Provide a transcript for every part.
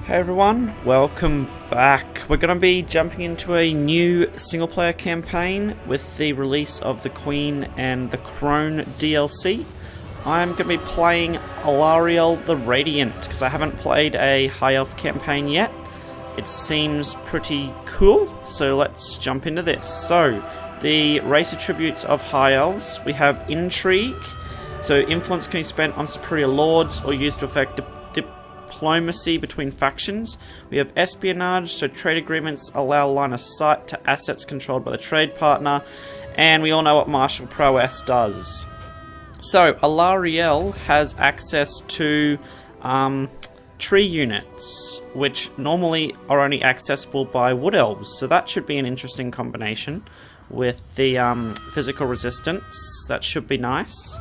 Hey everyone, welcome back. We're going to be jumping into a new single player campaign with the release of the Queen and the Crone DLC. I'm going to be playing Alarielle the Radiant because I haven't played a High Elf campaign yet. It seems pretty cool, so let's jump into this. So, the race attributes of High Elves, we have Intrigue, so influence can be spent on superior lords or used to affect diplomacy between factions. We have Espionage, so trade agreements allow line of sight to assets controlled by the trade partner, and we all know what martial prowess does. So, Alarielle has access to tree units, which normally are only accessible by wood elves, so that should be an interesting combination with the physical resistance. That should be nice.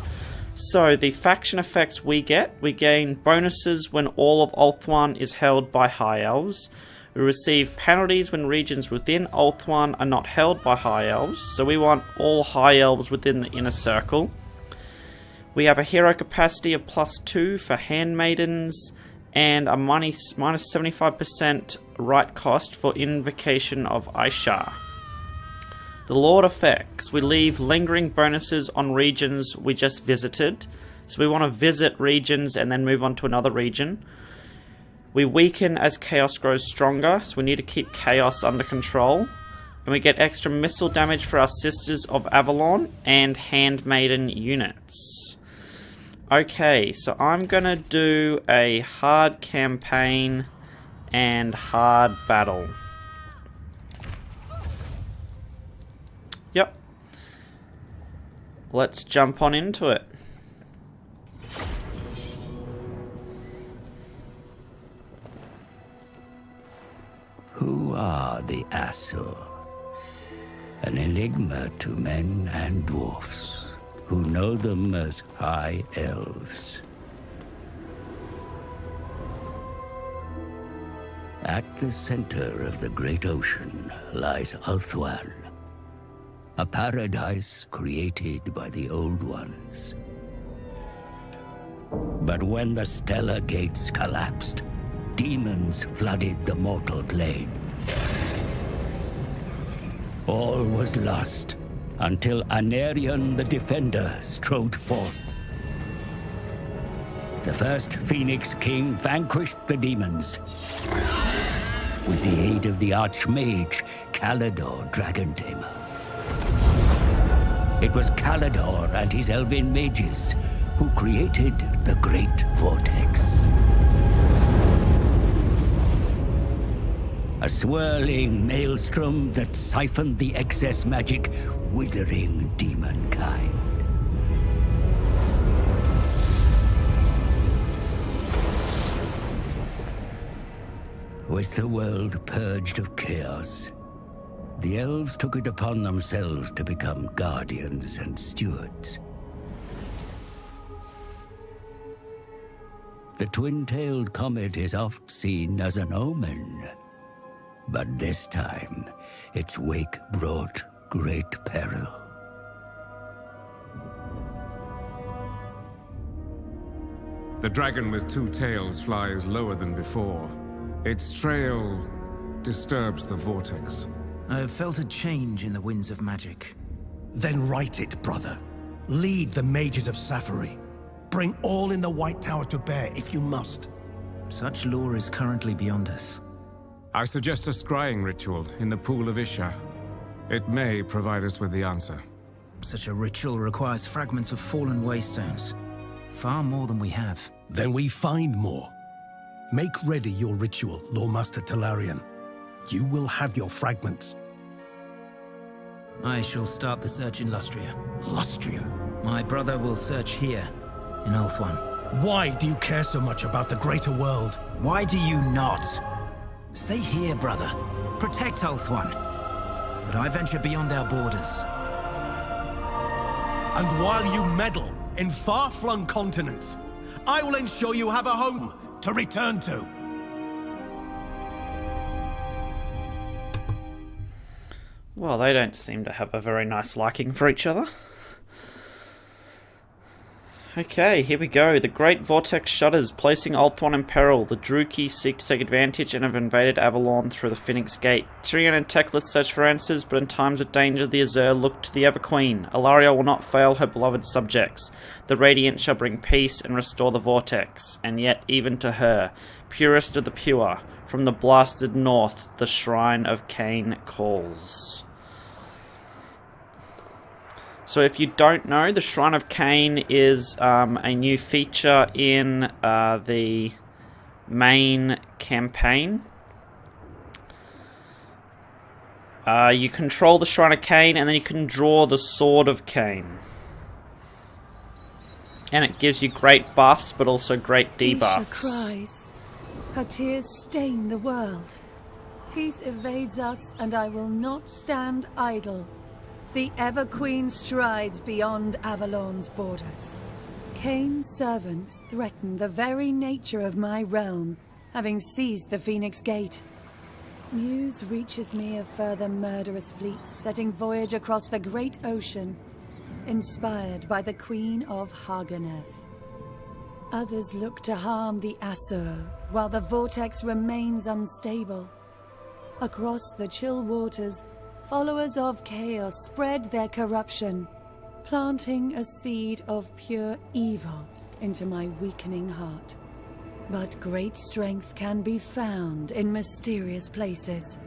So, the faction effects we gain bonuses when all of Ulthuan is held by High Elves. We receive penalties when regions within Ulthuan are not held by High Elves, so we want all High Elves within the inner circle. We have a hero capacity of +2 for handmaidens, and a minus 75% right cost for invocation of Aisha. The Lord effects. We leave lingering bonuses on regions we just visited. So we want to visit regions and then move on to another region. We weaken as chaos grows stronger, so we need to keep chaos under control. And we get extra missile damage for our Sisters of Avalon and handmaiden units. Okay, so I'm going to do a hard campaign and hard battle. Yep. Let's jump on into it. Who are the Asur? An enigma to men and dwarfs, who know them as High Elves. At the center of the great ocean lies Ulthuan, a paradise created by the Old Ones. But when the stellar gates collapsed, demons flooded the mortal plane. All was lost until Anarion the Defender strode forth. The first Phoenix King vanquished the demons with the aid of the Archmage Calador Dragon Tamer. It was Calador and his elven mages who created the Great Vortex. A swirling maelstrom that siphoned the excess magic, withering demonkind. With the world purged of chaos, the elves took it upon themselves to become guardians and stewards. The twin-tailed comet is oft seen as an omen, but this time its wake brought great peril. The dragon with two tails flies lower than before. Its trail disturbs the vortex. I have felt a change in the winds of magic. Then write it, brother. Lead the mages of Safari. Bring all in the White Tower to bear if you must. Such lore is currently beyond us. I suggest a scrying ritual in the pool of Isha. It may provide us with the answer. Such a ritual requires fragments of fallen waystones. Far more than we have. Then we find more. Make ready your ritual, Lawmaster Talarian. You will have your fragments. I shall start the search in Lustria. Lustria? My brother will search here, in Ulthuan. Why do you care so much about the greater world? Why do you not? Stay here, brother. Protect Ulthuan. But I venture beyond our borders. And while you meddle in far-flung continents, I will ensure you have a home to return to. Well, they don't seem to have a very nice liking for each other. Okay, here we go. The Great Vortex shudders, placing Ulthuan in peril. The Druki seek to take advantage and have invaded Avalon through the Phoenix Gate. Tyrion and Teclis search for answers, but in times of danger the Azure look to the Ever-Queen. Alarielle will not fail her beloved subjects. The Radiant shall bring peace and restore the Vortex. And yet, even to her, purest of the pure, from the blasted north, the Shrine of Cain calls. So if you don't know, the Shrine of Cain is a new feature in the main campaign. You control the Shrine of Cain, and then you can draw the Sword of Cain. And it gives you great buffs, but also great debuffs. Isha cries. Her tears stain the world. Peace evades us, and I will not stand idle. The Ever-Queen strides beyond Avalon's borders. Cain's servants threaten the very nature of my realm, having seized the Phoenix Gate. News reaches me of further murderous fleets setting voyage across the great ocean, inspired by the Queen of Haganeth. Others look to harm the Asur, while the Vortex remains unstable. Across the chill waters, followers of chaos spread their corruption, planting a seed of pure evil into my weakening heart. But great strength can be found in mysterious places.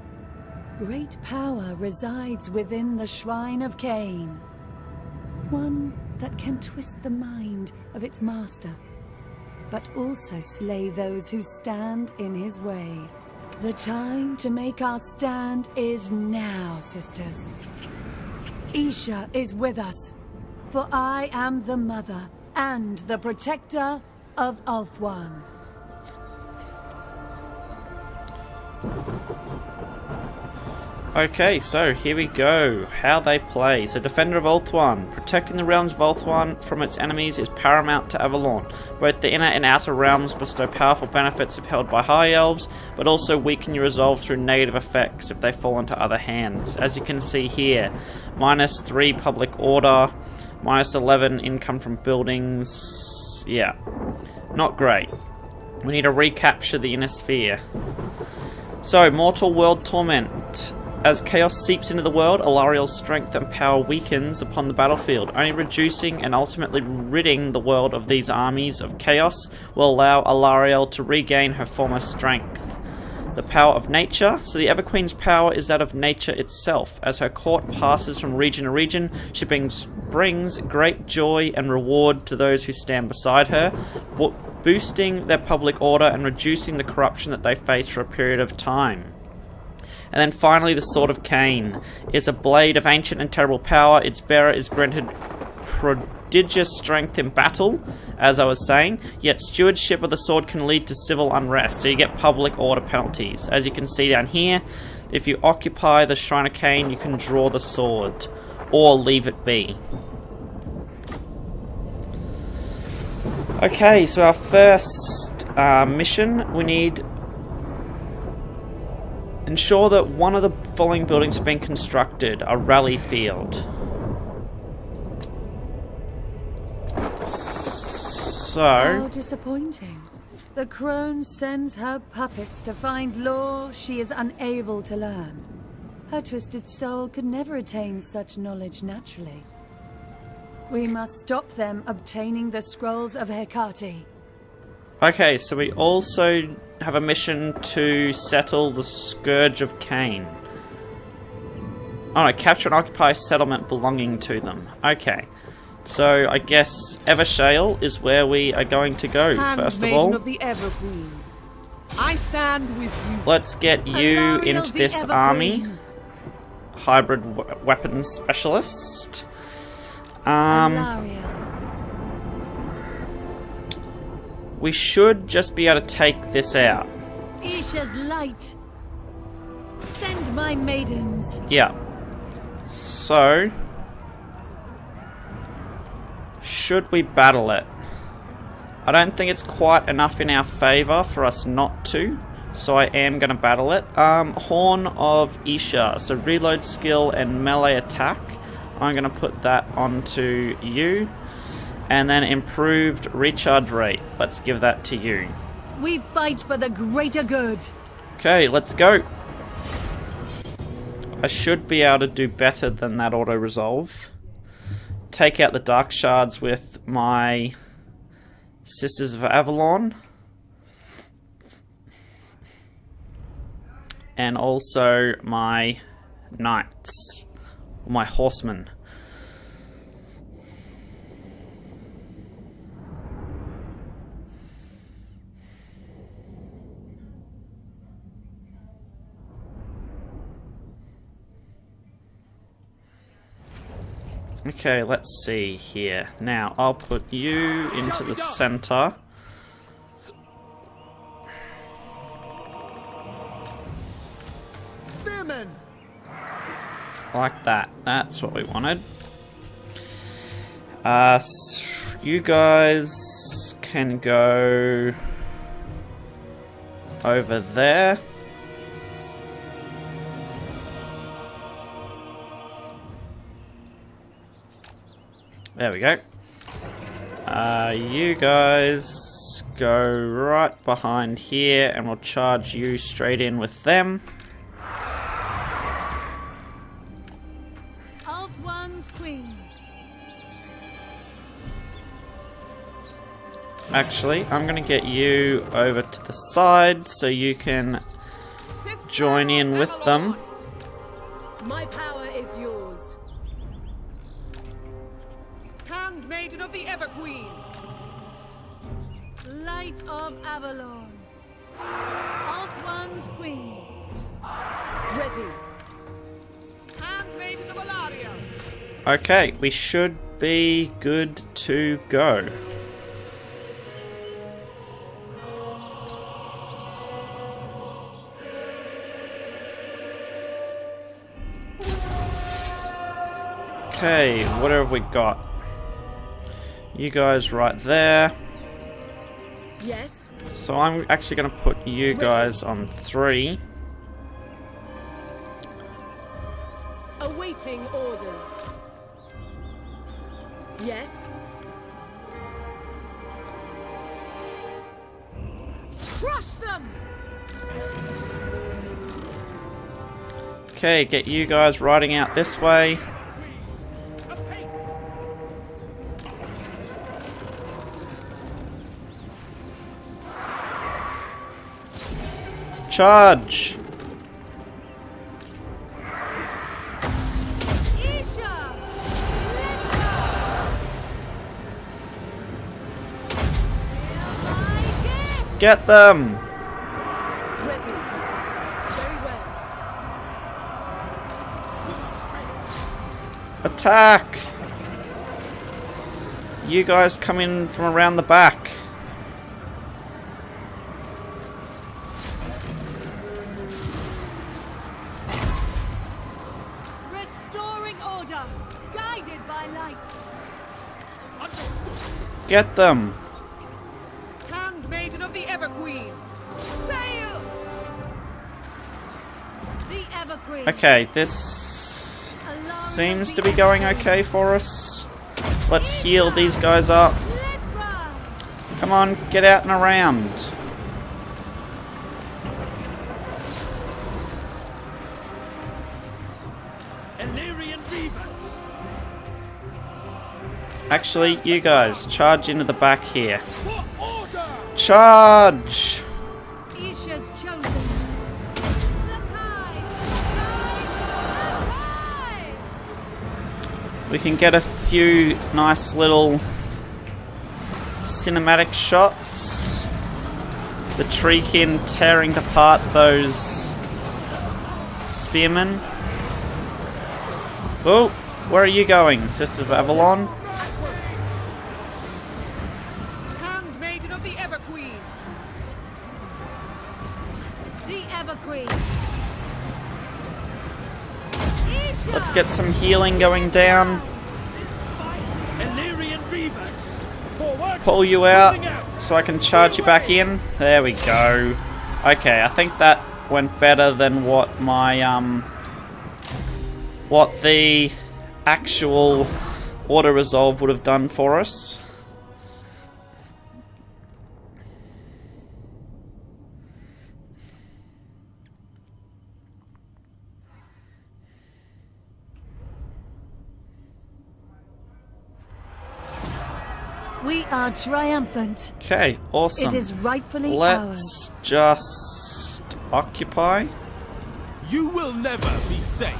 Great power resides within the Shrine of Cain. One that can twist the mind of its master, but also slay those who stand in his way. The time to make our stand is now, sisters. Isha is with us, for I am the mother and the protector of Ulthuan. Okay, so here we go. How they play. So, Defender of Ulthuan. Protecting the realms of Ulthuan from its enemies is paramount to Avalon. Both the inner and outer realms bestow powerful benefits if held by High Elves, but also weaken your resolve through negative effects if they fall into other hands. As you can see here, -3 public order, -11 income from buildings. Yeah, not great. We need to recapture the inner sphere. So, Mortal World Torment. As chaos seeps into the world, Alarielle's strength and power weakens upon the battlefield. Only reducing and ultimately ridding the world of these armies of chaos will allow Alarielle to regain her former strength. The power of nature. So the Ever-Queen's power is that of nature itself. As her court passes from region to region, she brings great joy and reward to those who stand beside her, boosting their public order and reducing the corruption that they face for a period of time. And then finally, the Sword of Cain is a blade of ancient and terrible power. Its bearer is granted prodigious strength in battle, as I was saying, yet stewardship of the sword can lead to civil unrest, so you get public order penalties. As you can see down here, if you occupy the Shrine of Cain, you can draw the sword, or leave it be. Okay, so our first mission, we need ensure that one of the following buildings have been constructed. A rally field. So... How disappointing. The Crone sends her puppets to find lore she is unable to learn. Her twisted soul could never attain such knowledge naturally. We must stop them obtaining the scrolls of Hecate. Okay, so we also have a mission to settle the Scourge of Cain. Oh no, capture and occupy a settlement belonging to them. Okay, so I guess Evershale is where we are going to go, first of all. Of the Ever-Queen. I stand with you. Let's get you Alarielle into the this Ever-Queen. army. Hybrid weapons specialist. Alarielle. We should just be able to take this out. Isha's light. Send my maidens. Yeah. So... should we battle it? I don't think it's quite enough in our favour for us not to. So I am going to battle it. Horn of Isha. So reload skill and melee attack. I'm going to put that onto you. And then improved recharge rate. Let's give that to you. We fight for the greater good. Okay, let's go. I should be able to do better than that auto-resolve. Take out the Dark Shards with my Sisters of Avalon. And also my Knights. My Horsemen. Okay, let's see here. Now, I'll put you into the center. Spearmen! Like that. That's what we wanted. You guys can go over there. There we go. You guys go right behind here and we'll charge you straight in with them. Ulthuan's queen. Actually, I'm going to get you over to the side so you can join in with them. My power is yours. Handmaiden of the Ever-Queen. Light of Avalon. Ulthuan's queen. Ready. Handmaiden of Alarielle. Okay, we should be good to go. Okay, what have we got? You guys right there. Yes. So I'm actually going to put you guys on 3. Awaiting orders. Yes. Crush them! Okay, get you guys riding out this way. Charge! Get them! Ready. Very well. Attack! You guys come in from around the back. Restoring order, guided by light. Get them! Handmaiden of the Ever-Queen. Sail! The Ever-Queen. Okay, this seems to be going okay for us. Let's heal these guys up. Come on, get out and around. Actually, you guys, charge into the back here. Charge! Isha's chosen. Look high. We can get a few nice little cinematic shots. The treekin tearing apart those spearmen. Oh, where are you going, Sisters of Avalon? Handmaiden of the Ever-Queen. The Ever-Queen. Let's get some healing going down. Pull you out so I can charge you back in. There we go. Okay, I think that went better than what my what the actual auto resolve would have done for us. We are triumphant. Okay, awesome. It is rightfully Let's ours. just occupy. You will never be safe.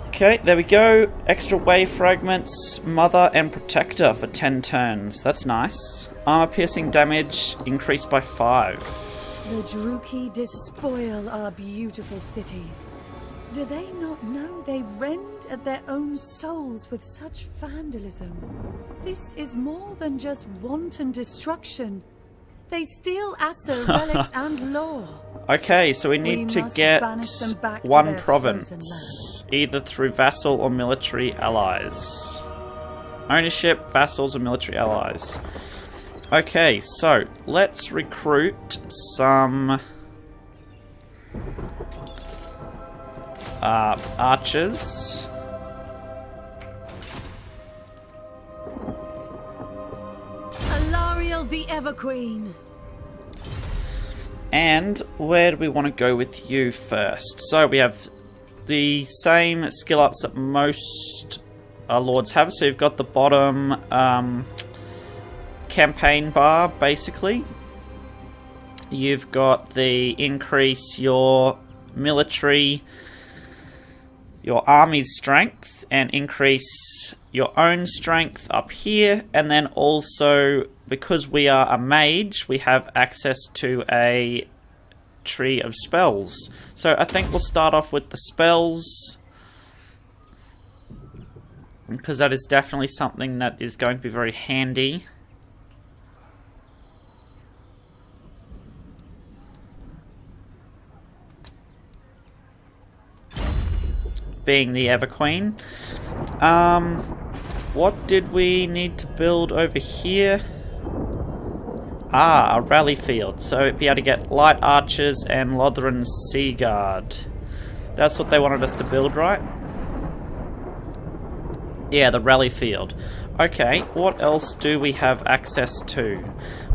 Okay, there we go. Extra wave fragments, Mother and Protector for 10 turns. That's nice. Armor piercing damage increased by 5. The Druki despoil our beautiful cities. Do they not know they rend at their own souls with such vandalism? This is more than just wanton destruction. They steal Asso relics and lore. Okay, so we need to must get banish them back to one their frozen province, either through vassal or military allies. Ownership, vassals, or military allies. Okay, so let's recruit some archers. Alarielle the Everqueen. And where do we want to go with you first? So we have the same skill ups that most lords have. So you've got the bottom campaign bar, basically. You've got the increase your military, your army's strength, and increase your own strength up here. And then also, because we are a mage, we have access to a tree of spells. So I think we'll start off with the spells, because that is definitely something that is going to be very handy. Being the Everqueen. What did we need to build over here? Ah, a rally field. So be able to get light archers and Lothran Sea Guard. That's what they wanted us to build, right? Yeah, the rally field. Okay, what else do we have access to?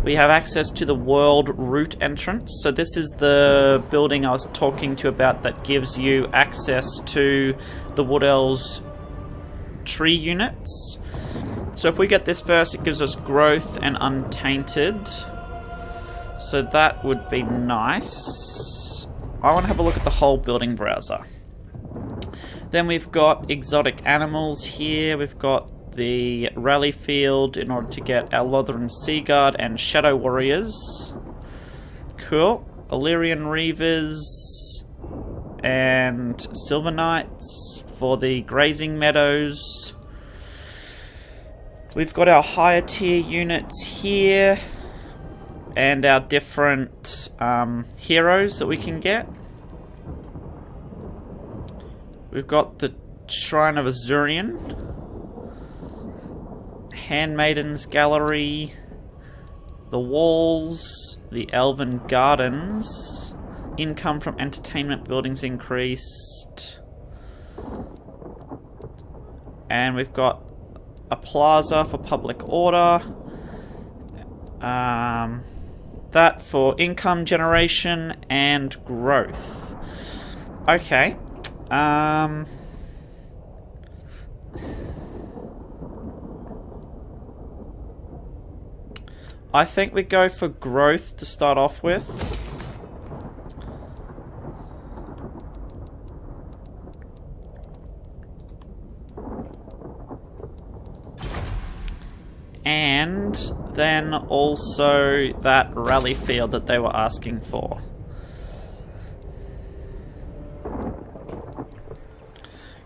We have access to the world route entrance. So this is the building I was talking to you about that gives you access to the Wood Elves tree units. So if we get this first, it gives us growth and untainted. So that would be nice. I want to have a look at the whole building browser. Then we've got exotic animals here. We've got the rally field in order to get our Lothran Sea Guard and Shadow Warriors. Cool. Illyrian Reavers and Silver Knights for the grazing meadows. We've got our higher tier units here and our different heroes that we can get. We've got the Shrine of Azurian, Handmaiden's Gallery, the Walls, the Elven Gardens, income from entertainment buildings increased, and we've got a plaza for public order, that for income generation and growth. Okay. I think we go for growth to start off with. And then also that rally field that they were asking for.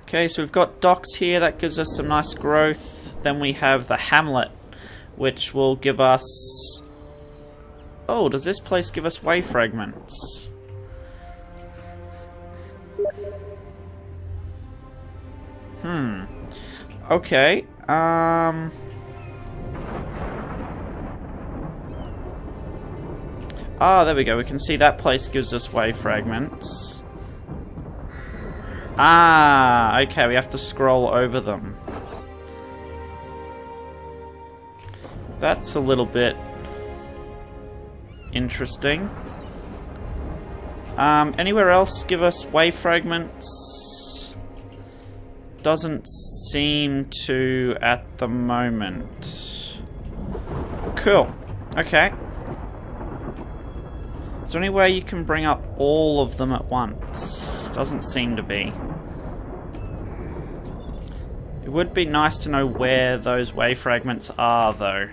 Okay, so we've got docks here, that gives us some nice growth. Then we have the hamlet, which will give us... Oh, does this place give us wave fragments? Okay, Ah, there we go, we can see that place gives us wave fragments. Ah, okay, we have to scroll over them. That's a little bit interesting. Anywhere else give us wave fragments? Doesn't seem to at the moment. Cool. Okay. Is there any way you can bring up all of them at once? Doesn't seem to be. It would be nice to know where those way fragments are, though.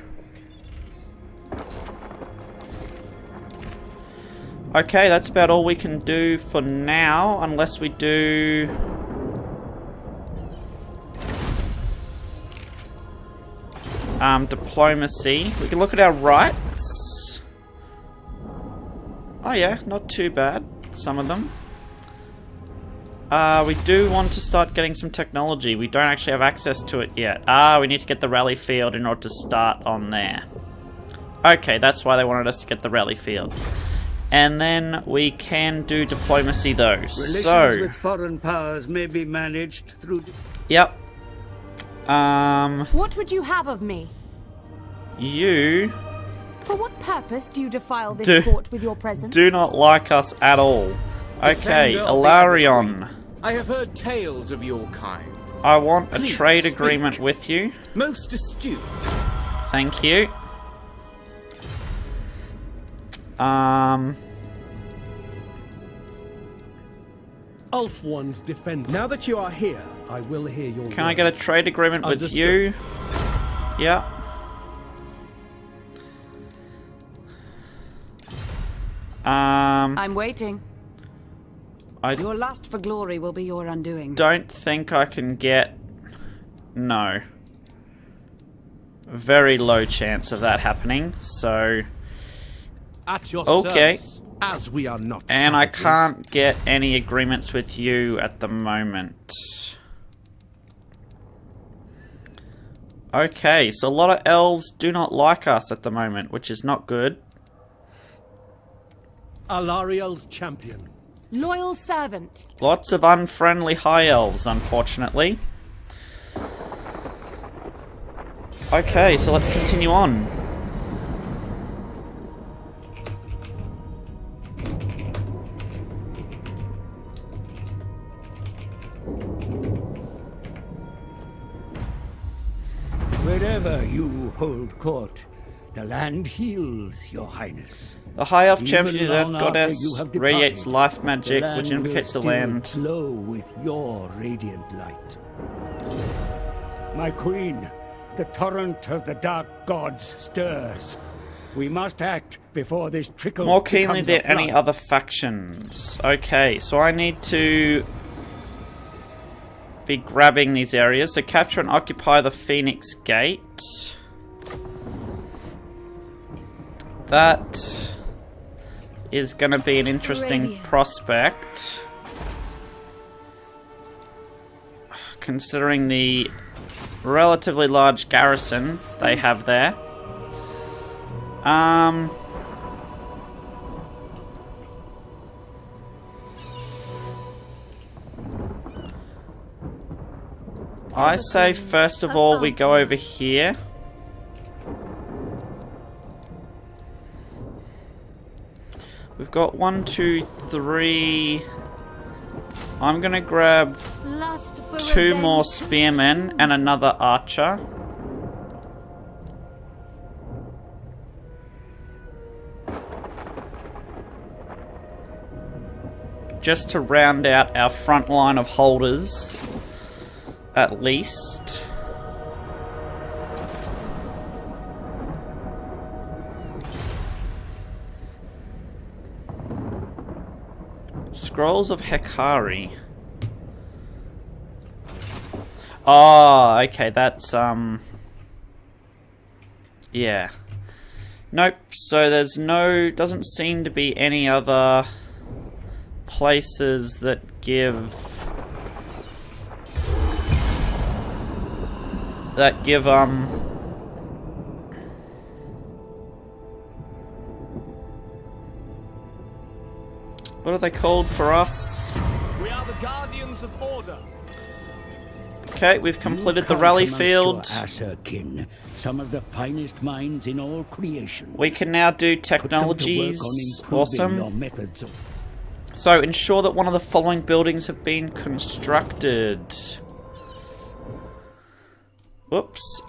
Okay, that's about all we can do for now, unless we do... diplomacy. We can look at our rights. Oh yeah, not too bad, some of them. We do want to start getting some technology. We don't actually have access to it yet. We need to get the rally field in order to start on there. Okay, that's why they wanted us to get the rally field. And then we can do diplomacy though. Relations with foreign powers may be managed through... Yep. What would you have of me? You... For what purpose do you defile this court with your presence? Do not like us at all. Okay, Alarielle. I have heard tales of your kind. I want a Please trade speak. agreement with you. Most astute. Thank you. Ulthuan's defend. Now that you are here, I will hear your Can I get a trade agreement with Understood. you? Yeah. I'm waiting. I Your lust for glory will be your undoing. don't think I can get... No. Very low chance of that happening, so... At your Okay. service, as we are not And I savages. can't get any agreements with you at the moment. Okay, so a lot of elves do not like us at the moment, which is not good. Alarielle's champion. Loyal servant. Lots of unfriendly high elves, unfortunately. Okay, so let's continue on. Wherever you hold court, the land heals, your highness. The High Elf Even champion of the Earth long after Goddess you have departed, radiates life magic, the which land indicates the will still land. glow with your radiant light. My queen, the torrent of the dark gods stirs. We must act before this trickle More keenly becomes than a any flood. other factions. Okay, so I need to be grabbing these areas. So capture and occupy the Phoenix Gate. That is going to be an interesting Radiant. prospect. Considering the relatively large garrison they have there. I say first of all we go over here. We've got 1, 2, 3. I'm gonna grab Lust for 2 more revenge spearmen and another archer. Just to round out our front line of holders, at least. Scrolls of Hekari. Oh, okay, that's, yeah. Nope, so there's doesn't seem to be any other places that give... What are they called for us? We are the guardians of order. Okay, we've completed the You rally count field. amongst your Asurkin, some of the finest minds in all creation. We can now do Put them to work technologies. on improving your Awesome. methods of... So, ensure that one of the following buildings have been constructed. Whoops.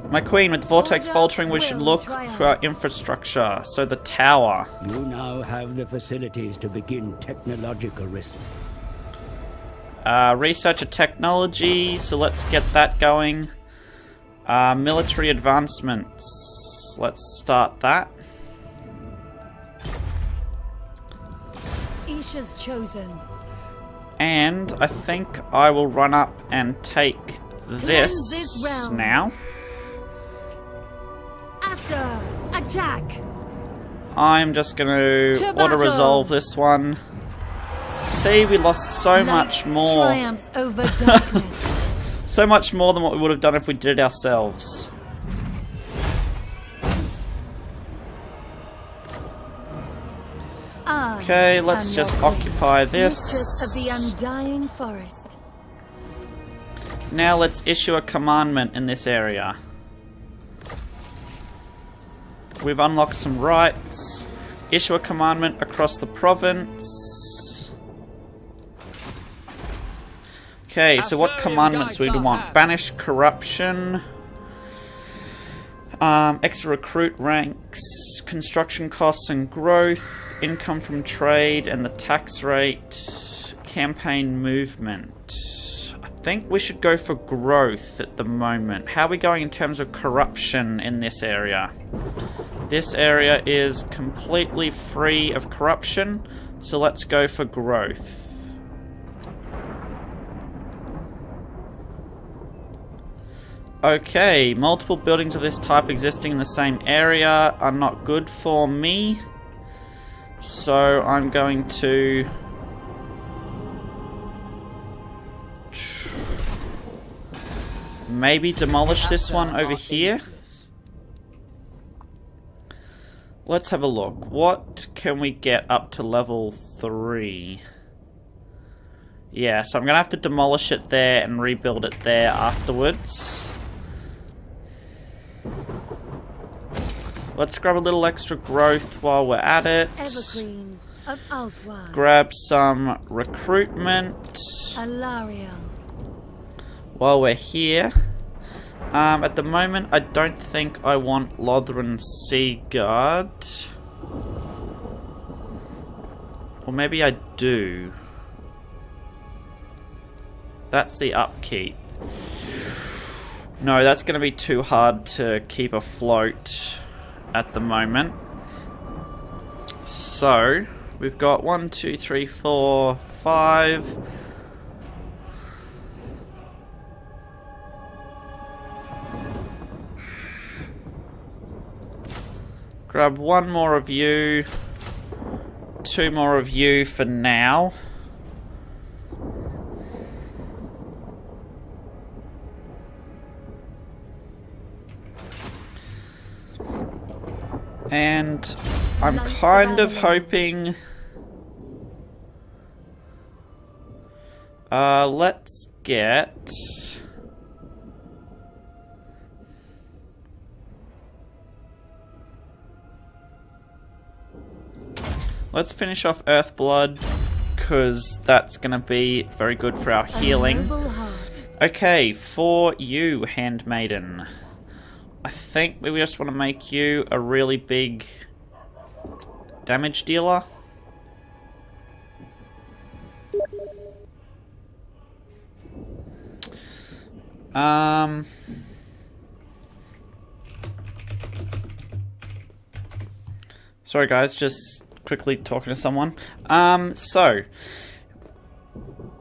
My queen, with the vortex Order faltering, we should will look triumph. for our infrastructure. So the tower. You now have the facilities to begin technological risk. Research of technology, so let's get that going. Military advancements. Let's start that. Isha's chosen. And I think I will run up and take this realm. now. Asa, attack! I'm just going to To battle. auto-resolve this one. See, we lost so Light much more. triumphs over darkness. So much more than what we would have done if we did it ourselves. I Okay, let's am just your queen, occupy this. Mistress of the undying forest. Now let's issue a commandment in this area. We've unlocked some rights. Issue a commandment across the province. Okay, so what commandments would we want? Banish corruption. Extra recruit ranks. Construction costs and growth. Income from trade and the tax rate. Campaign movement. I think we should go for growth at the moment. How are we going in terms of corruption in this area? This area is completely free of corruption, so let's go for growth. Okay, multiple buildings of this type existing in the same area are not good for me. So I'm going to... maybe demolish this one over here. Let's have a look. What can we get up to level 3? Yeah, so I'm going to have to demolish it there and rebuild it there afterwards. Let's grab a little extra growth while we're at it. Everqueen of Ulthuan. Grab some recruitment Alarielle. while we're here. At the moment, I don't think I want Lothran Sea Guard. Or maybe I do. That's the upkeep. No, that's going to be too hard to keep afloat at the moment. So, we've got 1, 2, 3, 4, 5... Grab one more of you, 2 more of you for now. And I'm kind of hoping... let's get... Let's finish off Earthblood, because that's going to be very good for our healing. Okay, for you, Handmaiden. I think we just want to make you a really big damage dealer. Sorry guys, just quickly talking to someone. So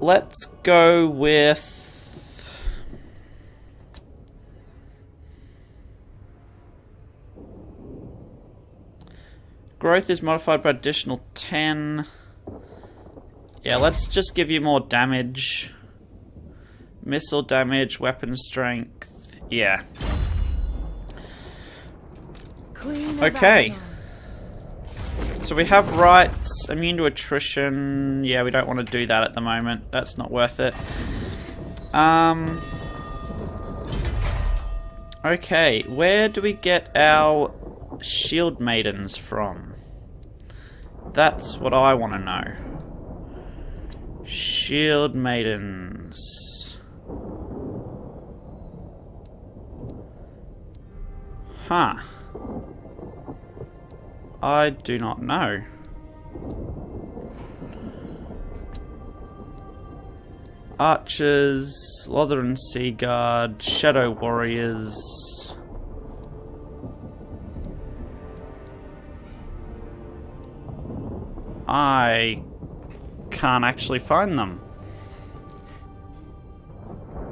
let's go with growth is modified by additional 10. Yeah, let's just give you more damage. Missile damage, weapon strength. Yeah. Okay. So we have rights, immune to attrition. Yeah, we don't want to do that at the moment. That's not worth it. Okay, where do we get our shield maidens from? That's what I want to know. Shield maidens. Huh. I do not know. Archers, Lothern Sea Guard, Shadow Warriors. I can't actually find them.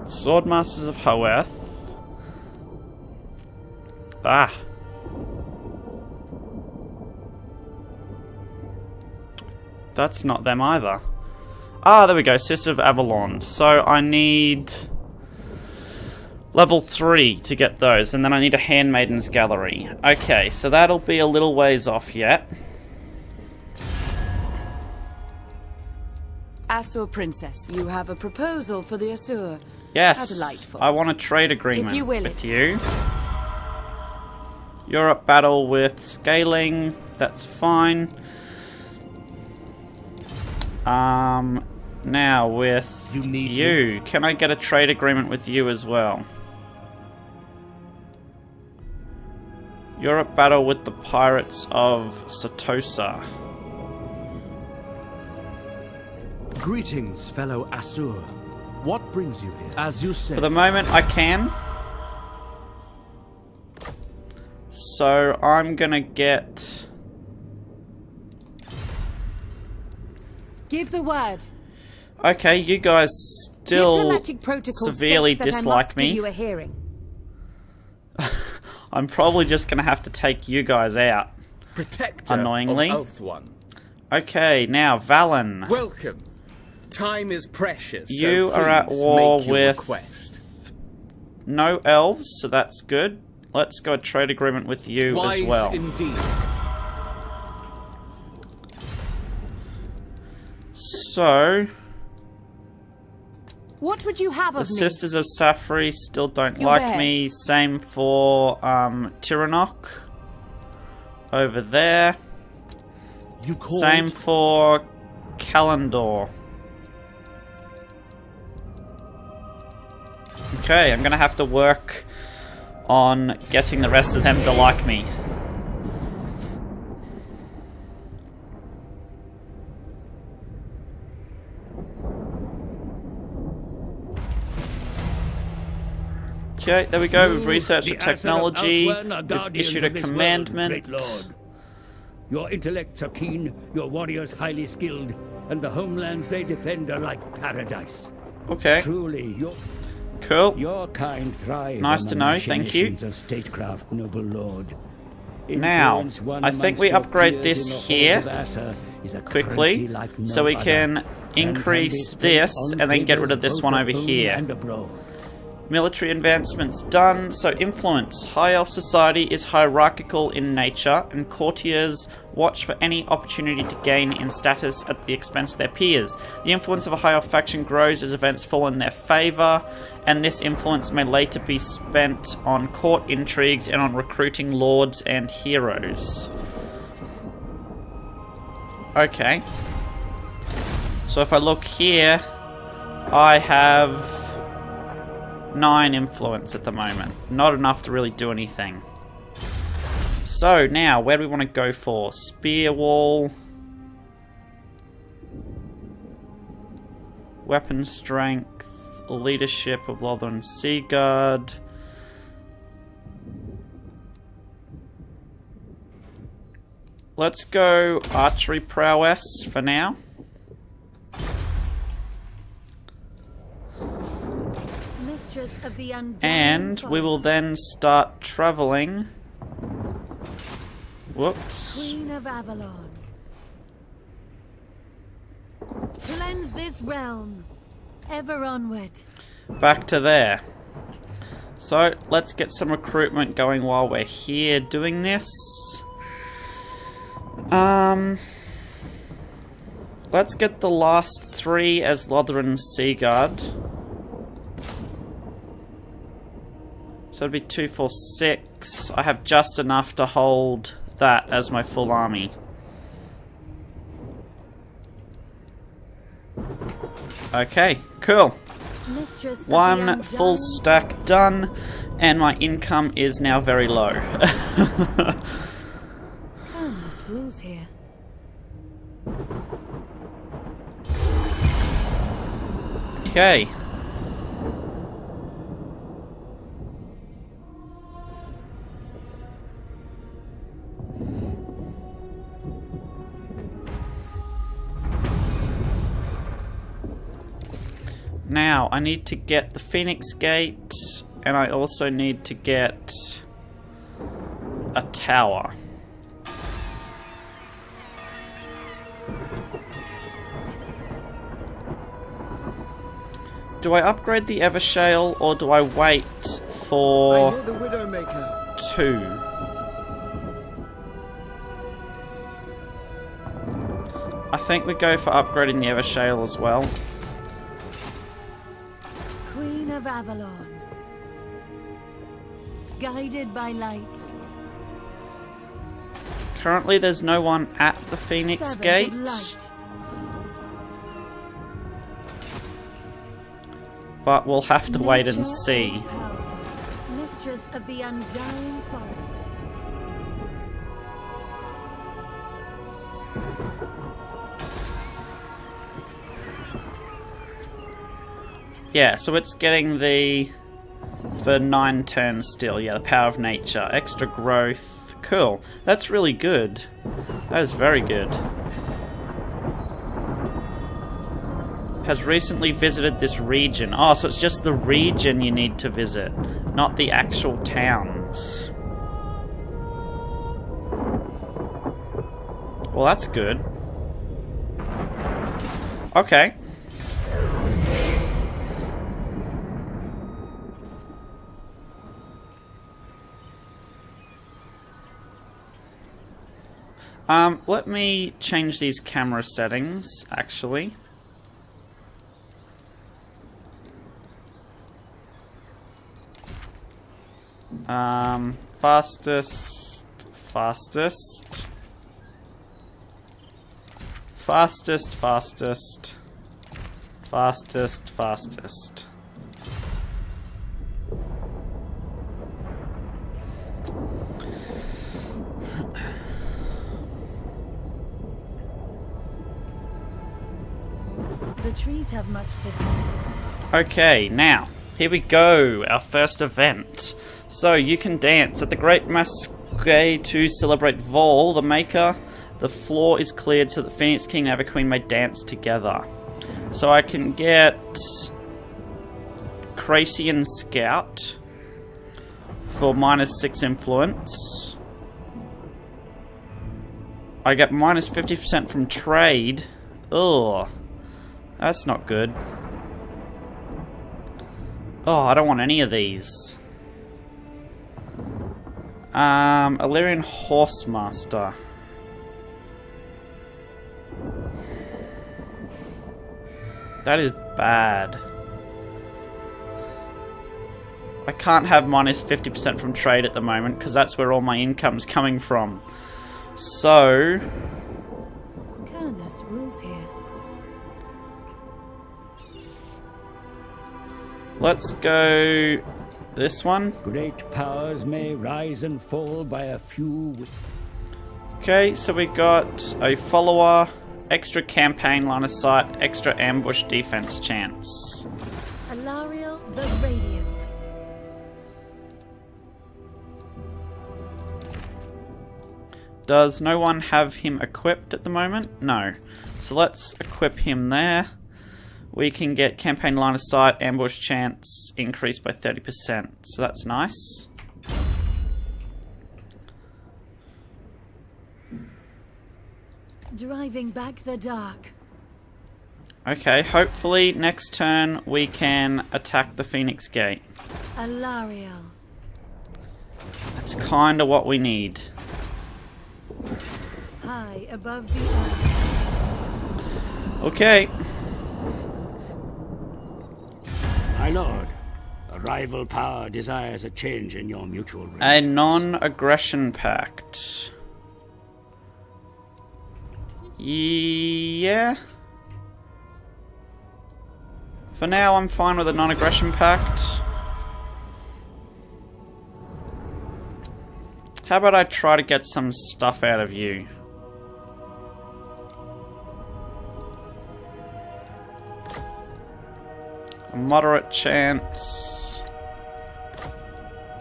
Swordmasters of Hoeth. Ah. That's not them either. Ah, there we go. Sister of Avalon. So I need level 3 to get those, and then I need a Handmaiden's Gallery. Okay, so that'll be a little ways off yet. Asur Princess, you have a proposal for the Asur. How Yes, delightful. I want a trade agreement If you will with it. you. You're at battle with scaling. That's fine. Now with you, can I get a trade agreement with you as well? You're at battle with the pirates of Satosa. Greetings, fellow Asur. What brings you here? As you say. For the moment, I can. So I'm gonna get. Give the word. Okay, you guys still Diplomatic protocol severely states that dislike I must me. give you a hearing. I'm probably just gonna have to take you guys out. Protector Annoyingly. of Ulthuan. Okay, now Valen. Welcome. Time is precious. You so are at please war make your with request. no elves, so that's good. Let's go a trade agreement with you Wise as well. indeed. So, What would you have the of me? Sisters of Safri still don't Your like me. Same for Tyrion over there. You called? Same for Kalendor. Okay, I'm gonna have to work on getting the rest of them to like me. Okay, there we go. We've researched the technology. We've issued a commandment. Your intellects are keen, your warriors highly skilled, and the homelands they defend are like paradise. Okay, Truly, cool. your kind thrive. Nice to know, thank you. Of statecraft, noble lord. Now, Influence one I think amongst we your upgrade peers this in the here halls of Asa is a quickly, currency like no so we other, can and increase can be spent this on and then get rid of favors this both one at over home here. and abroad. Military advancements done. So influence. High Elf society is hierarchical in nature, and courtiers watch for any opportunity to gain in status at the expense of their peers. The influence of a High Elf faction grows as events fall in their favour, and this influence may later be spent on court intrigues and on recruiting lords and heroes. Okay. So if I look here, I have 9 influence at the moment. Not enough to really do anything. So now, where do we want to go for? Spear wall. Weapon strength. Leadership of Lothern Sea Guard. Let's go archery prowess for now. Of the And we will then start traveling. Whoops. Queen of Avalon. Cleanse this realm. Ever onward. Back to there. So let's get some recruitment going while we're here doing this. Let's get the last 3 as Lothern Sea Guard. So it'd be 2, 4, 6. I have just enough to hold that as my full army. Okay, cool. One full stack done. And my income is now very low. Kindness rules here. Okay. Now, I need to get the Phoenix Gate, and I also need to get a tower. Do I upgrade the Evershale, or do I wait for I hear the Widowmaker. 2? I think we go for upgrading the Evershale as well. Queen of Avalon, guided by light. Currently there's no one at the Phoenix Servant Gate. of light. But we'll have to wait and Nature see. is powerful. Mistress of the undying forest. Yeah, so it's getting the... for 9 turns still. Yeah, the power of nature. Extra growth. Cool. That's really good. That is very good. Has recently visited this region. Oh, so it's just the region you need to visit, not the actual towns. Well, that's good. Okay. Let me change these camera settings, actually. Fastest. The trees have much to tell. Okay, now, here we go, our first event. So, you can dance at the Great Masquerade to celebrate Vol, the Maker. The floor is cleared so that Phoenix King and Everqueen may dance together. So I can get Cracian Scout for -6 influence. I get -50% from trade. Ugh. That's not good. Oh, I don't want any of these. Illyrian Horsemaster. That is bad. I can't have -50% from trade at the moment because that's where all my income's coming from. So... Kindness rules here. let's go this one. Great powers may rise and fall by a few. Okay, so we got a follower, extra campaign line of sight, extra ambush defense chance. Alarielle the Radiant. Does no one have him equipped at the moment? No. So let's equip him there. We can get campaign line of sight, ambush chance increased by 30%. So that's nice. Driving back the dark. Okay, hopefully next turn we can attack the Phoenix Gate. Alarielle. That's kind of what we need. High above the earth. Okay. My lord, a rival power desires a change in your mutual race. A non-aggression pact. Yeah. For now, I'm fine with a non-aggression pact. How about I try to get some stuff out of you? A moderate chance.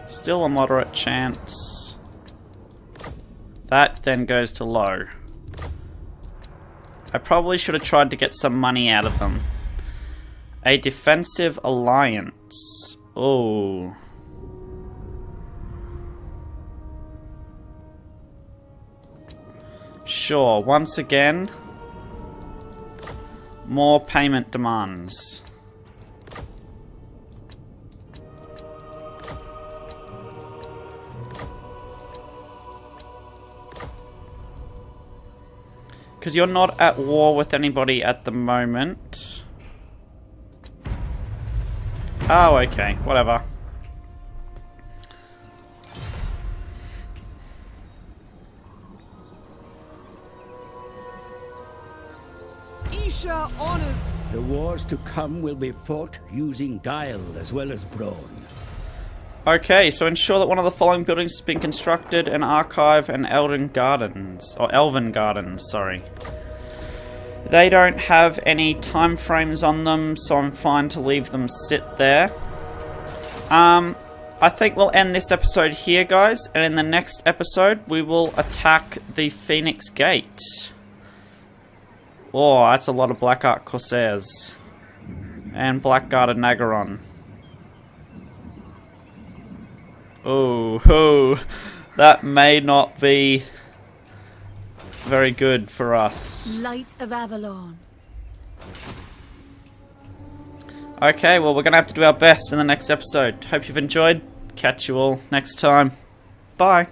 Still a moderate chance. That then goes to low. I probably should have tried to get some money out of them. A defensive alliance. Oh. Sure, once again, more payment demands. Because you're not at war with anybody at the moment. Oh, okay, whatever. Isha honors. The wars to come will be fought using guile as well as brawn. Okay, so ensure that one of the following buildings has been constructed: an archive and Elven Gardens. Or Elven Gardens, sorry. They don't have any time frames on them, so I'm fine to leave them sit there. I think we'll end this episode here, guys, and in the next episode we will attack the Phoenix Gate. Oh, that's a lot of Black Ark Corsairs. And Blackguarded Nagaron. Oh, that may not be very good for us. Light of Avalon. Okay, well, we're going to have to do our best in the next episode. Hope you've enjoyed. Catch you all next time. Bye.